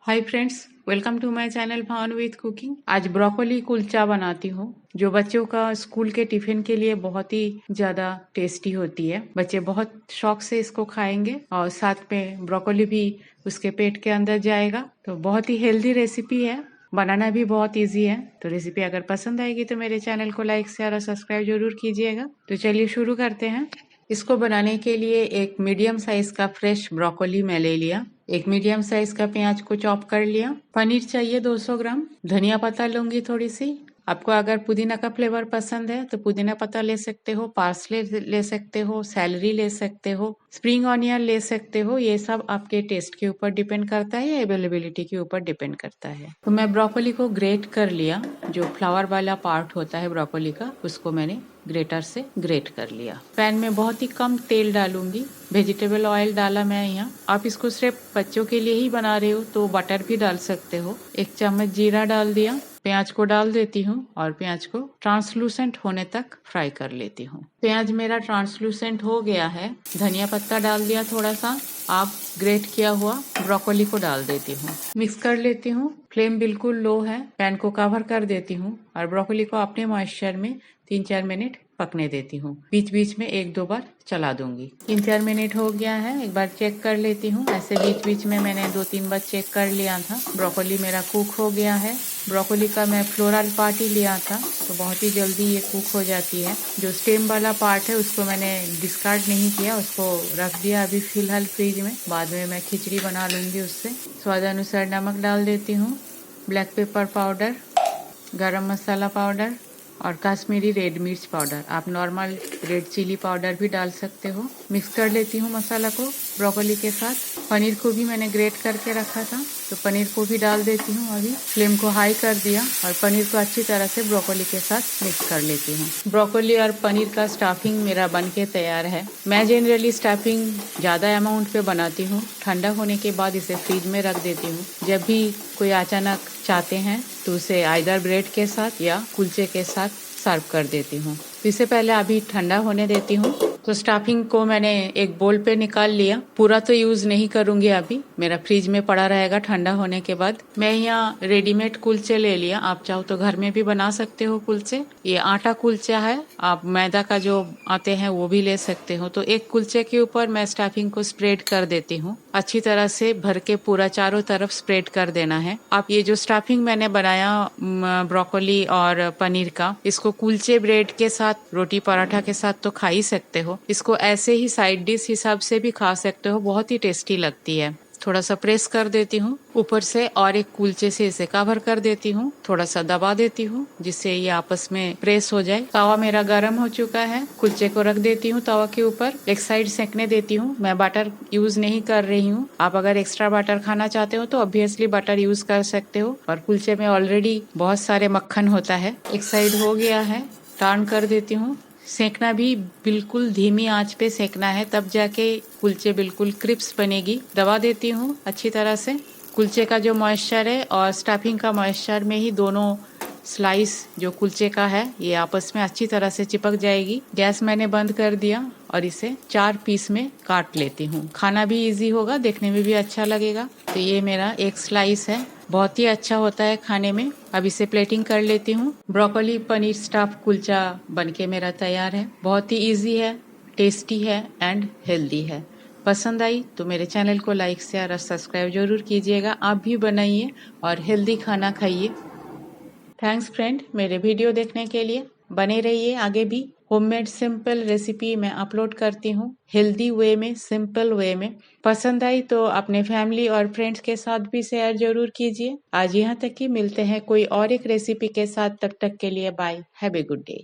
Hi friends, welcome to my channel Bhavna with cooking. आज broccoli kulcha बनाती हूँ जो बच्चों का स्कूल के टिफिन के लिए बहुत ही ज्यादा टेस्टी होती है। बच्चे बहुत शौक से इसको खाएंगे और साथ में ब्रोकोली भी उसके पेट के अंदर जाएगा। तो बहुत ही हेल्दी रेसिपी है, बनाना भी बहुत इजी है। तो रेसिपी अगर पसंद आएगी तो मेरे चैनल को लाइक शेयर और सब्सक्राइब जरूर कीजिएगा। तो चलिए शुरू करते हैं। इसको बनाने के लिए एक मीडियम साइज का फ्रेश ब्रोकोली मैं ले लिया, एक मीडियम साइज का प्याज को चॉप कर लिया, पनीर चाहिए 200 ग्राम, धनिया पत्ता लूंगी थोड़ी सी। आपको अगर पुदीना का फ्लेवर पसंद है तो पुदीना पत्ता ले सकते हो, पार्सले ले सकते हो, सैलरी ले सकते हो, स्प्रिंग ऑनियन ले सकते हो। ये सब आपके टेस्ट के ऊपर डिपेंड करता है या अवेलेबिलिटी के ऊपर डिपेंड करता है। तो मैं ब्रोकोली को ग्रेट कर लिया, जो फ्लावर वाला पार्ट होता है ब्रोकोली का उसको मैंने ग्रेटर से ग्रेट कर लिया। पैन में बहुत ही कम तेल डालूंगी, वेजिटेबल ऑयल डाला मैं यहाँ। आप इसको सिर्फ बच्चों के लिए ही बना रहे हो तो बटर भी डाल सकते हो। 1 चम्मच जीरा डाल दिया, प्याज को डाल देती हूँ और प्याज को ट्रांसलूसेंट होने तक फ्राई कर लेती हूँ। प्याज मेरा ट्रांसलूसेंट हो गया है, धनिया पत्ता डाल दिया थोड़ा सा, आप ग्रेट किया हुआ ब्रोकोली को डाल देती हूँ, मिक्स कर लेती हूँ। फ्लेम बिल्कुल लो है, पैन को कवर कर देती हूँ और ब्रोकोली को अपने मॉइस्चर में 3-4 मिनट पकने देती हूँ। बीच बीच में 1-2 बार चला दूंगी। 3-4 मिनट हो गया है, एक बार चेक कर लेती हूँ। ऐसे बीच बीच में मैंने 2-3 बार चेक कर लिया था। ब्रोकोली मेरा कुक हो गया है। ब्रोकोली का मैं फ्लोरल पार्ट ही लिया था तो बहुत ही जल्दी ये कुक हो जाती है। जो स्टेम वाला पार्ट है उसको मैंने डिस्कार्ड नहीं किया, उसको रख दिया अभी फिलहाल फ्रिज में। बाद में मैं खिचड़ी बना लूंगी उससे। स्वाद अनुसार नमक डाल देती हूँ, ब्लैक पेपर पाउडर, गरम मसाला पाउडर और कश्मीरी रेड मिर्च पाउडर। आप नॉर्मल रेड चिली पाउडर भी डाल सकते हो। मिक्स कर लेती हूँ मसाला को ब्रोकोली के साथ। पनीर को भी मैंने ग्रेट करके रखा था तो पनीर को भी डाल देती हूँ। अभी फ्लेम को हाई कर दिया और पनीर को अच्छी तरह से ब्रोकोली के साथ मिक्स कर लेती हूँ। ब्रोकोली और पनीर का स्टफिंग मेरा बन के तैयार है। मैं जनरली स्टफिंग ज़्यादा अमाउंट पे बनाती हूँ, ठंडा होने के बाद इसे फ्रिज में रख देती हूँ। जब भी कोई अचानक चाहते हैं तो उसे आइदर ब्रेड के साथ या कुलचे के साथ सर्व कर देती हूँ। तो इससे पहले अभी ठंडा होने देती हूँ। तो स्टफिंग को मैंने एक बोल पे निकाल लिया, पूरा तो यूज नहीं करूंगी अभी, मेरा फ्रिज में पड़ा रहेगा ठंडा होने के बाद। मैं यहाँ रेडीमेड कुलचे ले लिया, आप चाहो तो घर में भी बना सकते हो कुलचे। ये आटा कुलचा है, आप मैदा का जो आते हैं वो भी ले सकते हो। तो एक कुलचे के ऊपर मैं स्टफिंग को स्प्रेड कर देती हूँ, अच्छी तरह से भर के पूरा चारों तरफ स्प्रेड कर देना है। आप ये जो स्टफिंग मैंने बनाया ब्रोकोली और पनीर का, इसको कुलचे ब्रेड के साथ, रोटी पराठा के साथ तो खा ही सकते हो। इसको ऐसे ही साइड डिश हिसाब से भी खा सकते हो, बहुत ही टेस्टी लगती है। थोड़ा सा प्रेस कर देती हूँ ऊपर से और एक कुलचे से इसे कवर कर देती हूँ, थोड़ा सा दबा देती हूँ जिससे ये आपस में प्रेस हो जाए। तवा मेरा गर्म हो चुका है, कुलचे को रख देती हूँ तवा के ऊपर, एक साइड सेकने देती हूँ। मैं बटर यूज नहीं कर रही हूँ, आप अगर एक्स्ट्रा बटर खाना चाहते हो तो ऑब्वियसली बटर यूज कर सकते हो, और कुलचे में ऑलरेडी बहुत सारे मक्खन होता है। एक साइड हो गया है, टर्न कर देती हूँ। सेकना भी बिल्कुल धीमी आंच पे सेकना है, तब जाके कुलचे बिल्कुल क्रिस्प बनेगी। दबा देती हूँ अच्छी तरह से। कुलचे का जो मॉइस्चर है और स्टफिंग का मॉइस्चर में ही दोनों स्लाइस जो कुलचे का है ये आपस में अच्छी तरह से चिपक जाएगी। गैस मैंने बंद कर दिया और इसे 4 पीस में काट लेती हूँ। खाना भी इजी होगा, देखने में भी अच्छा लगेगा। तो ये मेरा एक स्लाइस है, बहुत ही अच्छा होता है खाने में। अब इसे प्लेटिंग कर लेती हूँ। ब्रोकोली पनीर स्टफ कुलचा बनके मेरा तैयार है। बहुत ही इजी है, टेस्टी है एंड हेल्दी है। पसंद आई तो मेरे चैनल को लाइक शेयर और सब्सक्राइब जरूर कीजिएगा। आप भी बनाइए और हेल्दी खाना खाइए। थैंक्स फ्रेंड, मेरे वीडियो देखने के लिए। बने रहिए आगे भी। होममेड सिंपल रेसिपी मैं अपलोड करती हूँ, हेल्दी वे में, सिंपल वे में। पसंद आई तो अपने फैमिली और फ्रेंड्स के साथ भी शेयर जरूर कीजिए। आज यहाँ तक कि मिलते हैं कोई और एक रेसिपी के साथ, तब तक के लिए bye, have a good day.